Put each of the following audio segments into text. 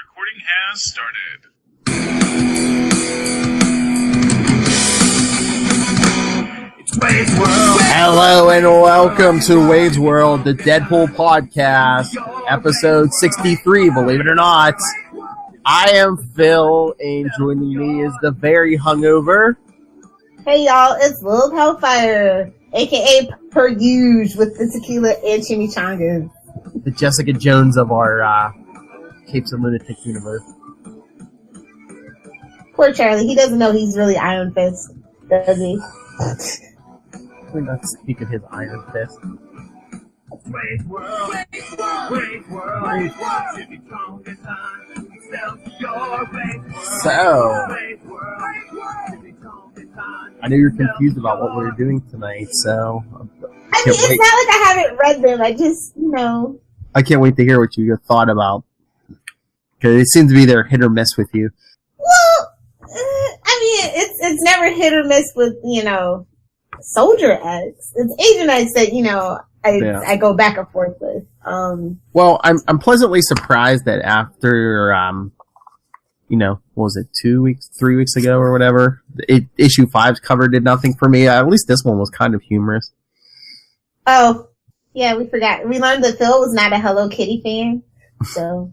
recording has started. It's Wade's World. Hello and welcome to Wade's World, the Deadpool podcast, episode 63, believe it or not. I am Phil, and joining me is the very hungover. Hey y'all, it's Lil Hellfire, aka Per Usual with the tequila and chimichangas. The Jessica Jones of our Capes and Lunatic universe. Poor Charlie, he doesn't know he's really Iron Fist, does he? We're not speak of his Iron Fist. Wade's World. Wade's World. Wade's World. So, I know you're confused about what we're doing tonight, so I mean, it's not like I haven't read them, I just, I can't wait to hear what you thought about. Because it seems to be they're hit or miss with you. Well, I mean, it's never hit or miss with, Soldier X. It's Agent X that, I go back and forth with. Well, I'm pleasantly surprised that after, what was it, 3 weeks ago or whatever, issue 5's cover did nothing for me. At least this one was kind of humorous. Oh, yeah, we forgot. We learned that Phil was not a Hello Kitty fan, so...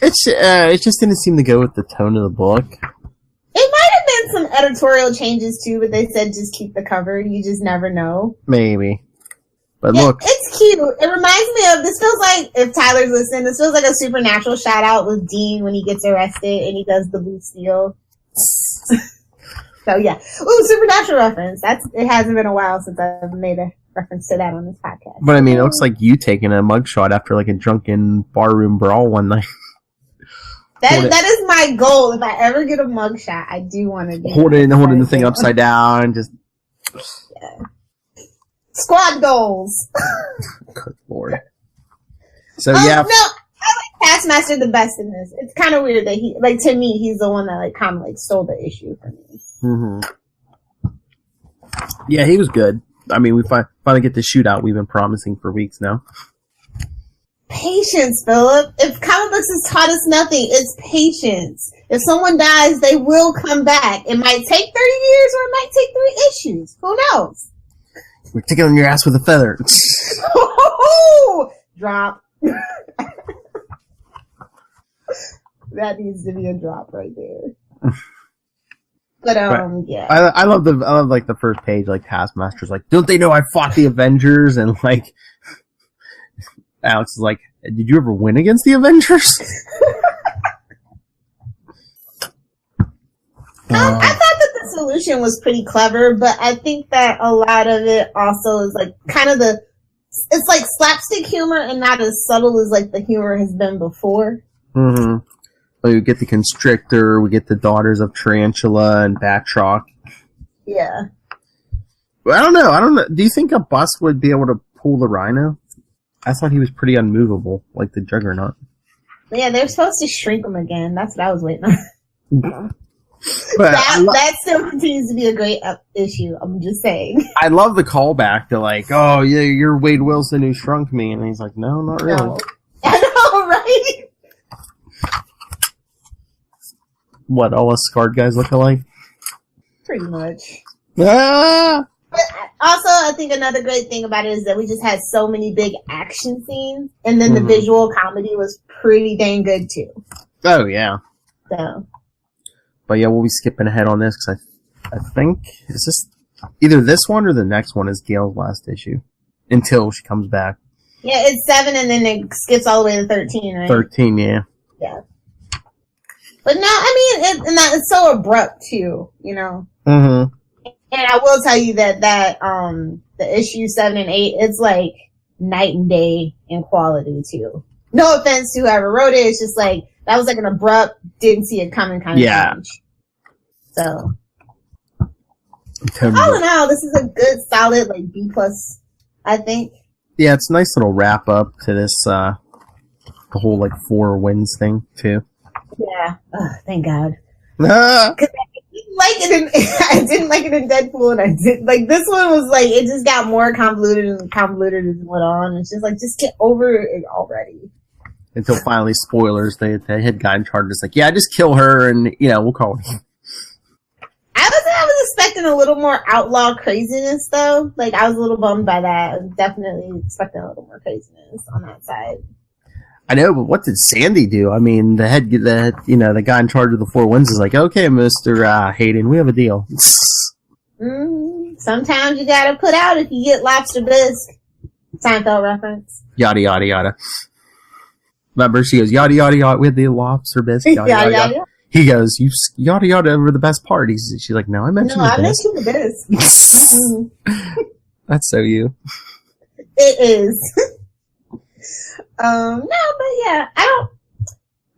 It just didn't seem to go with the tone of the book. It might have been some editorial changes too, but they said just keep the cover. You just never know. Maybe. But yeah, look. It's cute. It reminds me of, this feels like, if Tyler's listening, this feels like a Supernatural shout out with Dean when he gets arrested and he does the blue steel. So yeah. Ooh, Supernatural reference. It hasn't been a while since I've made a reference to that on this podcast. But I mean, it looks like you taking a mugshot after like a drunken barroom brawl one night. That is my goal. If I ever get a mugshot, I do want to do holding the thing upside down and just... Yeah. Squad goals. Good lord. So yeah. No, I like Taskmaster the best in this. It's kind of weird that to me, he's the one that kind of stole the issue from me. Mm-hmm. Yeah, he was good. I mean, we finally get the shootout we've been promising for weeks now. Patience, Philip. If comic books has taught us nothing, it's patience. If someone dies, they will come back. It might take 30 years or it might take 3 issues. Who knows? We're tickling your ass with a feather. Drop. That needs to be a drop right there. But yeah. I love the first page, Taskmaster's don't they know I fought the Avengers? And Alex is like, did you ever win against the Avengers? I thought that the solution was pretty clever, but I think that a lot of it also is it's like slapstick humor and not as subtle as the humor has been before. Mm-hmm. We get the Constrictor, we get the Daughters of Tarantula and Batroc. Yeah. Well, I don't know. Do you think a bus would be able to pull the Rhino? I thought he was pretty unmovable, like the Juggernaut. Yeah, they're supposed to shrink him again. That's what I was waiting on. But that still continues to be a great issue. I'm just saying. I love the callback to oh yeah, you're Wade Wilson who shrunk me, and he's like, no, not really. No. I know, right? What, all us scarred guys look alike? Pretty much. Ah! But also, I think another great thing about it is that we just had so many big action scenes, and then the visual comedy was pretty dang good too. Oh yeah. So. But yeah, we'll be skipping ahead on this because I think is this either this one or the next one is Gail's last issue until she comes back. Yeah, it's 7 and then it skips all the way to 13, right? 13, yeah. Yeah. But no, I mean, it's so abrupt too, Mm-hmm. And I will tell you that the issue 7 and 8, it's night and day in quality too. No offense to whoever wrote it, it's just that was an abrupt, didn't see it coming kind of change. So, all in all, this is a good, solid B+, I think. Yeah, it's a nice little wrap up to this, the whole 4 wins thing too. Yeah, thank God. Because I didn't like it in Deadpool, and I did this one was it just got more convoluted as it went on. It's just just get over it already. Until finally, spoilers, the head guy in charge is like, yeah, just kill her and, we'll call it. I was expecting a little more outlaw craziness, though. Like, I was a little bummed by that. I was definitely expecting a little more craziness on that side. I know, but what did Sandy do? I mean, the guy in charge of the Four Winds is like, okay, Mr. Hayden, we have a deal. Sometimes you gotta put out if you get lobster bisque. Seinfeld reference. Yada, yada, yada. Remember, she goes, yada, yada, yada, with the lobster biscuit, yada, yada, yada. He goes, you yada, yada over the best part. She's like, no, I mentioned the bisque. No, I mentioned the bisque. That's so you. It is. No, but yeah,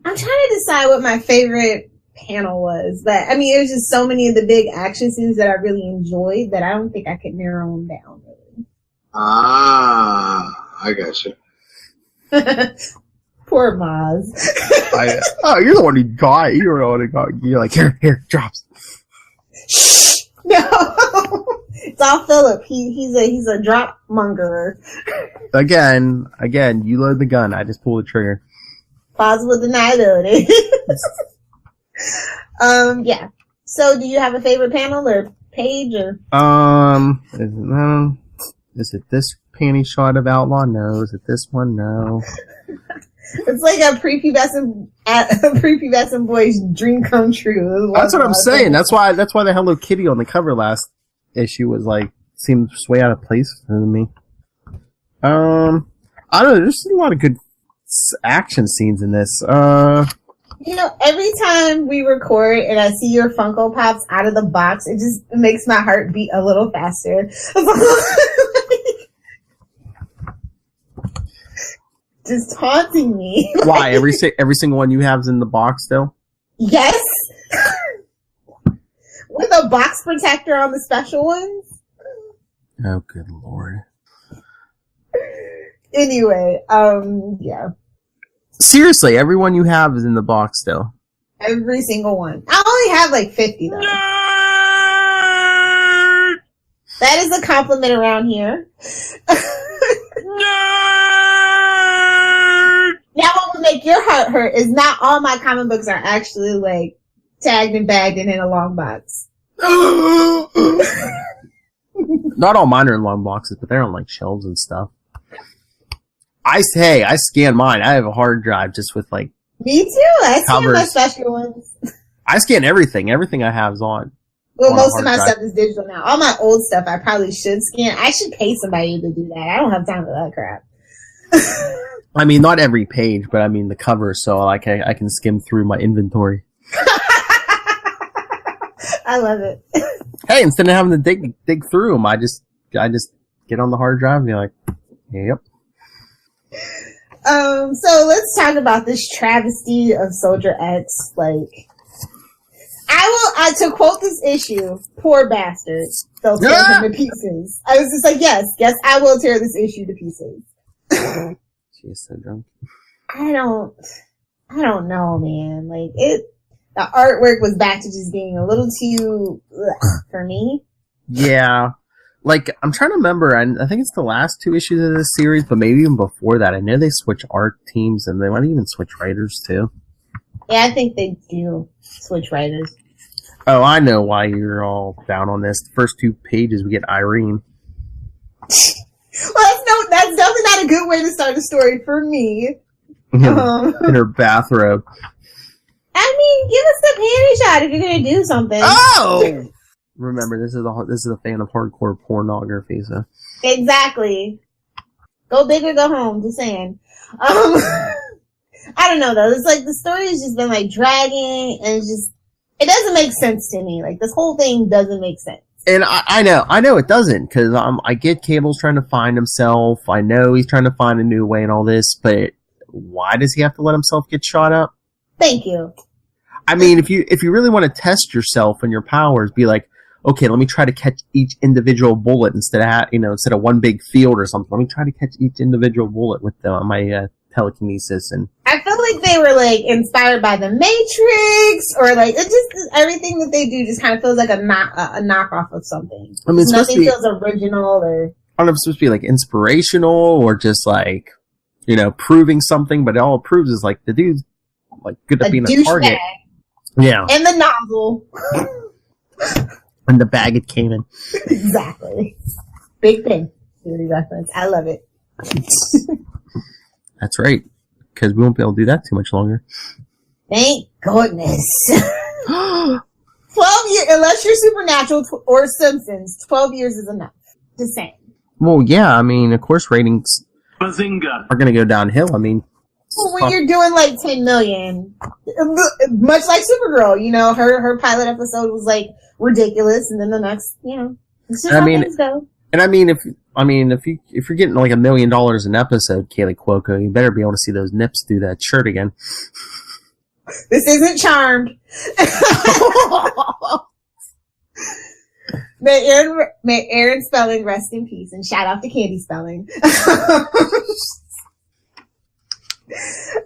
I'm trying to decide what my favorite panel was. But, I mean, it was just so many of the big action scenes that I really enjoyed that I don't think I could narrow them down, really. I got you. Poor Maz. You're the one who got. You're the one who got. You're like, here, drops. Shh! No! It's all Philip. He's a drop mongerer. Again, you load the gun. I just pull the trigger. Pause with the night loaded. Yeah. So, do you have a favorite panel or page or? Is it this panty shot of Outlaw? No. Is it this one? No. It's like a prepubescent boy's dream come true. That's what I'm saying. That's why the Hello Kitty on the cover last issue was like seems way out of place for me. I don't know. There's a lot of good action scenes in this. Every time we record and I see your Funko Pops out of the box, it just makes my heart beat a little faster. Just haunting me. Why? Every single one you have is in the box still? Yes. With a box protector on the special ones. Oh, good lord. Anyway, yeah. Seriously, everyone you have is in the box still. Every single one. I only have like 50 though. Nerd! That is a compliment around here. Nerd! Now what would make your heart hurt is not all my comic books are actually like tagged and bagged and in a long box. Not all mine are in long boxes, but they're on like shelves and stuff. I scan mine. I have a hard drive just with like. Me too. I scan covers. my special ones. I scan everything. Everything I have is on. Well, most of my stuff is digital now. All my old stuff I probably should scan. I should pay somebody to do that. I don't have time for that crap. I mean, not every page, but I mean the cover, so like I can skim through my inventory. I love it. Hey, instead of having to dig through them, I just get on the hard drive and be like, yep. So let's talk about this travesty of Soldier X. Like, to quote this issue, poor bastards. They'll tear him to pieces. I was just like, yes, I will tear this issue to pieces. She is so drunk. I don't know, man. Like, the artwork was back to just being a little too for me. Yeah. Like, I'm trying to remember, I think it's the last two issues of this series, but maybe even before that. I know they switch art teams, and they might even switch writers, too. Yeah, I think they do switch writers. Oh, I know why you're all down on this. The first two pages, we get Irene. Well, that's definitely not a good way to start a story for me. In her bathrobe. I mean, give us the panty shot if you're going to do something. Oh! Remember, this is a fan of hardcore pornography, so. Exactly. Go big or go home, just saying. I don't know, though. It's like the story has just been, like, dragging, and it doesn't make sense to me. Like, this whole thing doesn't make sense. And I know it doesn't, because I get Cable's trying to find himself. I know he's trying to find a new way and all this, but why does he have to let himself get shot up? Thank you. I mean, if you really want to test yourself and your powers, be like, okay, let me try to catch each individual bullet instead of one big field or something. Let me try to catch each individual bullet with my telekinesis. And I feel like they were like inspired by the Matrix, or like it just everything that they do just kind of feels like a knockoff of something. I mean, nothing feels original or. I don't know if it's supposed to be like inspirational or just like proving something, but all it proves is like the dude's like good at being a target. Yeah. And the nozzle. And the bag it came in. Exactly. Big thing. Beauty reference. I love it. That's right. Because we won't be able to do that too much longer. Thank goodness. 12 years, unless you're Supernatural or Simpsons, 12 years is enough. Just saying. Well, yeah, I mean, of course ratings Bazinga. are going to go downhill. I mean... Well, when you're doing like 10 million, much like Supergirl, her pilot episode was like ridiculous, and then the next, it's just how things go. And I mean, if you're getting like $1 million an episode, Kaylee Cuoco, you better be able to see those nips through that shirt again. This isn't Charmed. May Aaron Spelling rest in peace, and shout out to Candy Spelling.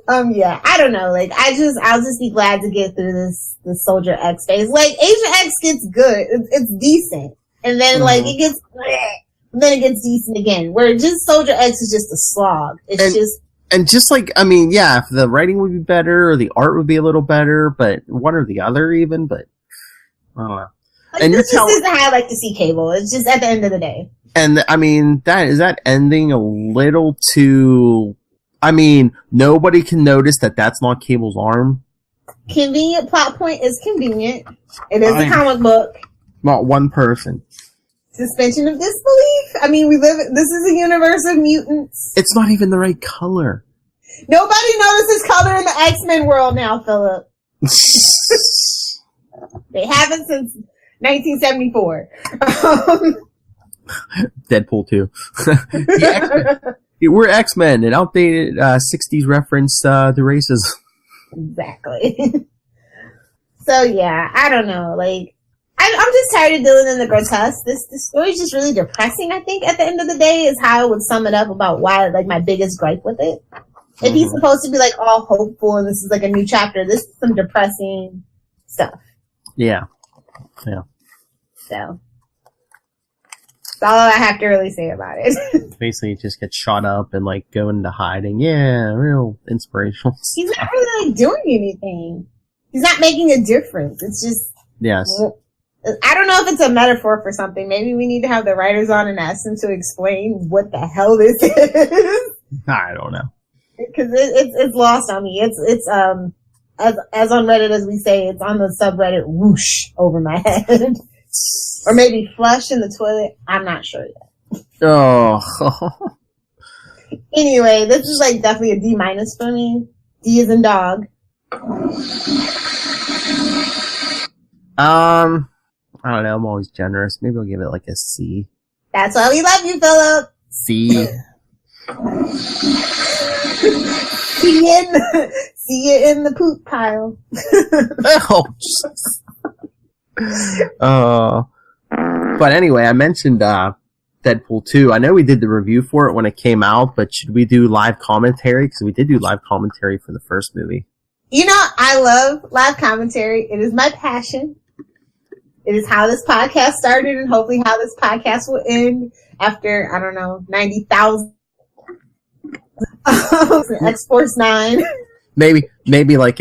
Yeah, I don't know. Like, I'll just be glad to get through this Soldier X phase. Like, Agent X gets good. It's decent. And then, like, it gets, and then it gets decent again. Where just Soldier X is just a slog. And just like, I mean, yeah, if the writing would be better, or the art would be a little better, but one or the other even, but, I don't know. Like, and this just isn't how I like to see Cable. It's just at the end of the day. And, I mean, that ending a little too... I mean, nobody can notice that that's not Cable's arm. Convenient plot point is convenient. It is a comic book. Not one person. Suspension of disbelief. I mean, this is a universe of mutants. It's not even the right color. Nobody notices color in the X-Men world now, Philip. They haven't since 1974. Deadpool 2. We're X-Men, an outdated 60s reference to racism. Exactly. So yeah, I don't know. Like, I'm just tired of dealing in the grotesque. This story is just really depressing. I think at the end of the day is how I would sum it up about why, like, my biggest gripe with it. If he's supposed to be like all hopeful and this is like a new chapter, this is some depressing stuff. Yeah. So. That's all I have to really say about it. Basically, it just gets shot up and, like, go into hiding. Yeah, real inspirational. He's not really, like, doing anything. He's not making a difference. It's just... Yes. I don't know if it's a metaphor for something. Maybe we need to have the writers on and ask them to explain what the hell this is. I don't know. Because it's lost on me. It's as on Reddit as we say, it's on the subreddit whoosh over my head. Or maybe flush in the toilet. I'm not sure yet. Oh. Anyway, this is like definitely a D- for me. D as in dog. I don't know. I'm always generous. Maybe I'll give it like a C. That's why we love you, Philip. C. See you in the poop pile. Oh, but anyway, I mentioned Deadpool 2. I know we did the review for it when it came out, but should we do live commentary? Because we did do live commentary for the first movie. I love live commentary. It is my passion. It is how this podcast started and hopefully how this podcast will end after, I don't know, 90,000 X-Force 9. Maybe like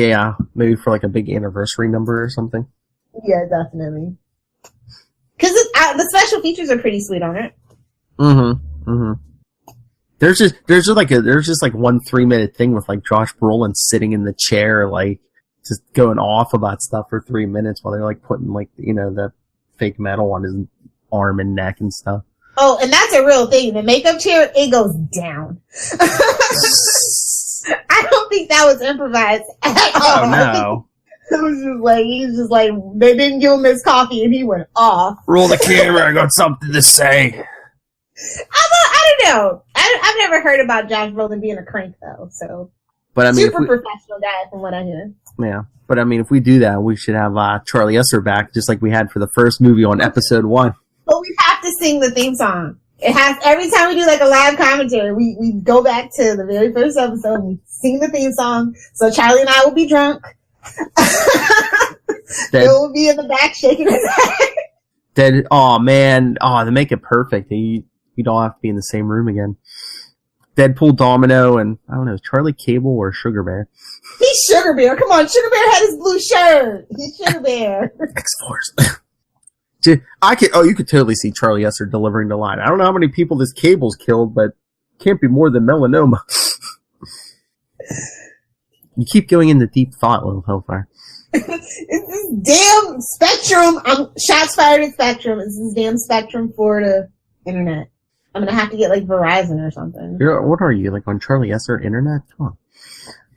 maybe for like a big anniversary number or something. Yeah, definitely. Because the special features are pretty sweet on it. There's just like 1 3-minute thing with like Josh Brolin sitting in the chair, like just going off about stuff for 3 minutes while they're like putting like the fake metal on his arm and neck and stuff. Oh, and that's a real thing. The makeup chair, it goes down. I don't think that was improvised at all. Oh no. He's just like, they didn't give him his coffee and he went off. Roll the camera, I got something to say. I don't know. I've never heard about Josh Brolin being a crank though, so. But I mean, super professional guy from what I hear. Yeah. But I mean, if we do that, we should have Charlie Esser back, just like we had for the first movie on episode 1. But we have to sing the theme song. It has, every time we do like a live commentary, we go back to the very first episode and we sing the theme song. So Charlie and I will be drunk. Bill will be in the back shaking his head. Oh man, to make it perfect, you'd all have to be in the same room again. Deadpool, Domino, and I don't know, Charlie Cable or Sugar Bear. He's Sugar Bear. Come on, Sugar Bear had his blue shirt. He's Sugar Bear. X-Force. You could totally see Charlie Esser delivering the line. I don't know how many people this Cable's killed, but can't be more than melanoma. You keep going into deep thought, little Hellfire. It's this damn Spectrum. Shots fired at Spectrum. It's this damn Spectrum for the internet. I'm gonna have to get like Verizon or something. What are you, like on Charlie Esser internet? Come on.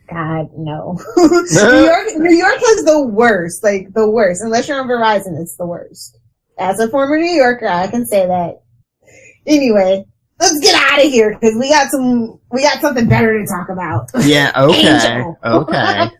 God, no. New York has the worst, like the worst. Unless you're on Verizon, it's the worst. As a former New Yorker, I can say that. Anyway, let's get out of here because we got something better to talk about. Yeah, okay. Angel. Okay.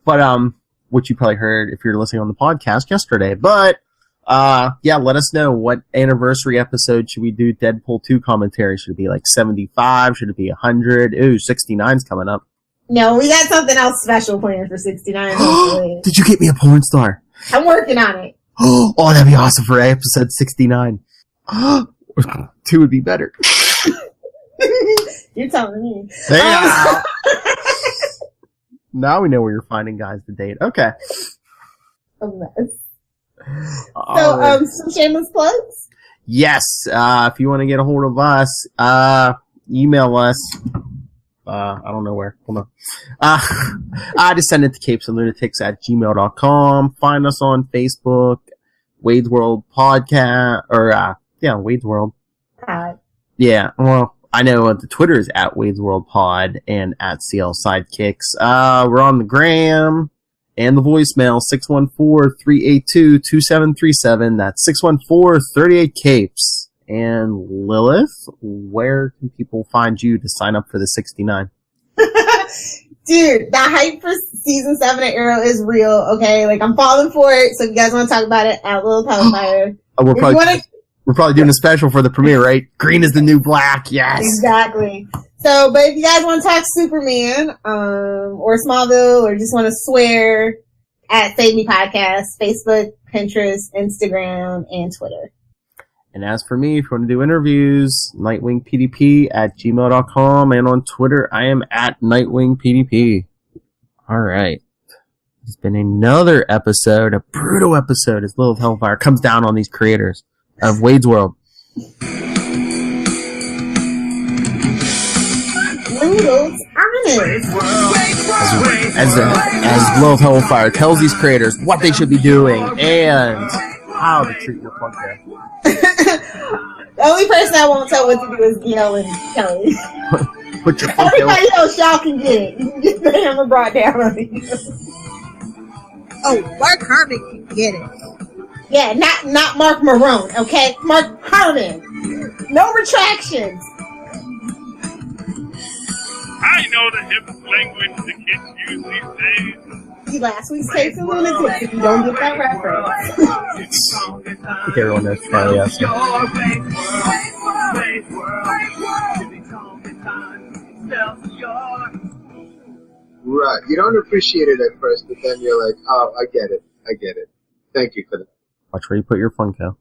But which you probably heard if you're listening on the podcast yesterday. But yeah, let us know what anniversary episode should we do Deadpool 2 commentary. Should it be like 75? Should it be 100? Ooh, 69's coming up. No, we got something else special planned for 69. Did you get me a porn star? I'm working on it. Oh, that'd be awesome for episode 69. 2 would be better. You're telling me. Yeah. Now we know where you're finding guys to date. Okay. A mess. So, some shameless plugs? Yes. If you want to get a hold of us, email us. I don't know where. Hold on. I just send it to capesandlunatics@gmail.com. Find us on Facebook, Wade's World Podcast, or, Wade's World. Yeah, well, I know the Twitter is at Wade's World Pod and at CL Sidekicks. We're on the gram and the voicemail, 614-382-2737. That's 614-38-CAPES. And Lilith, where can people find you to sign up for the 69? Dude, the hype for season 7 of Arrow is real, okay? Like, I'm falling for it, so if you guys want to talk about it, at Little Hellfire. We're probably doing a special for the premiere, right? Green is the new black, yes! Exactly. So, but if you guys want to talk Superman, or Smallville, or just want to swear, at Save Me Podcast, Facebook, Pinterest, Instagram, and Twitter. And as for me, if you want to do interviews, nightwingpdp@gmail.com, and on Twitter, I am at nightwingpdp. Alright. It's been another episode, a brutal episode, as Little Hellfire comes down on these creators of Wade's World. Brutal's honest. As Little Hellfire tells these creators what they should be doing, and how to treat your Funko. The only person I won't tell what to do is Gail and Kelly. Put your Funko. Everybody else, y'all can get it. You can get the hammer brought down on you. Oh, Mark Harmon can get it. Yeah, not Mark Marone, okay? Mark Harmon. No retractions. I know the hip language the kids use these days. See last week's Capes and Lunatics if you don't get that reference. I think everyone knows Charlie Esser. Right. You don't appreciate it at first, but then you're like, oh, I get it. Thank you for that. Watch where you put your Funko.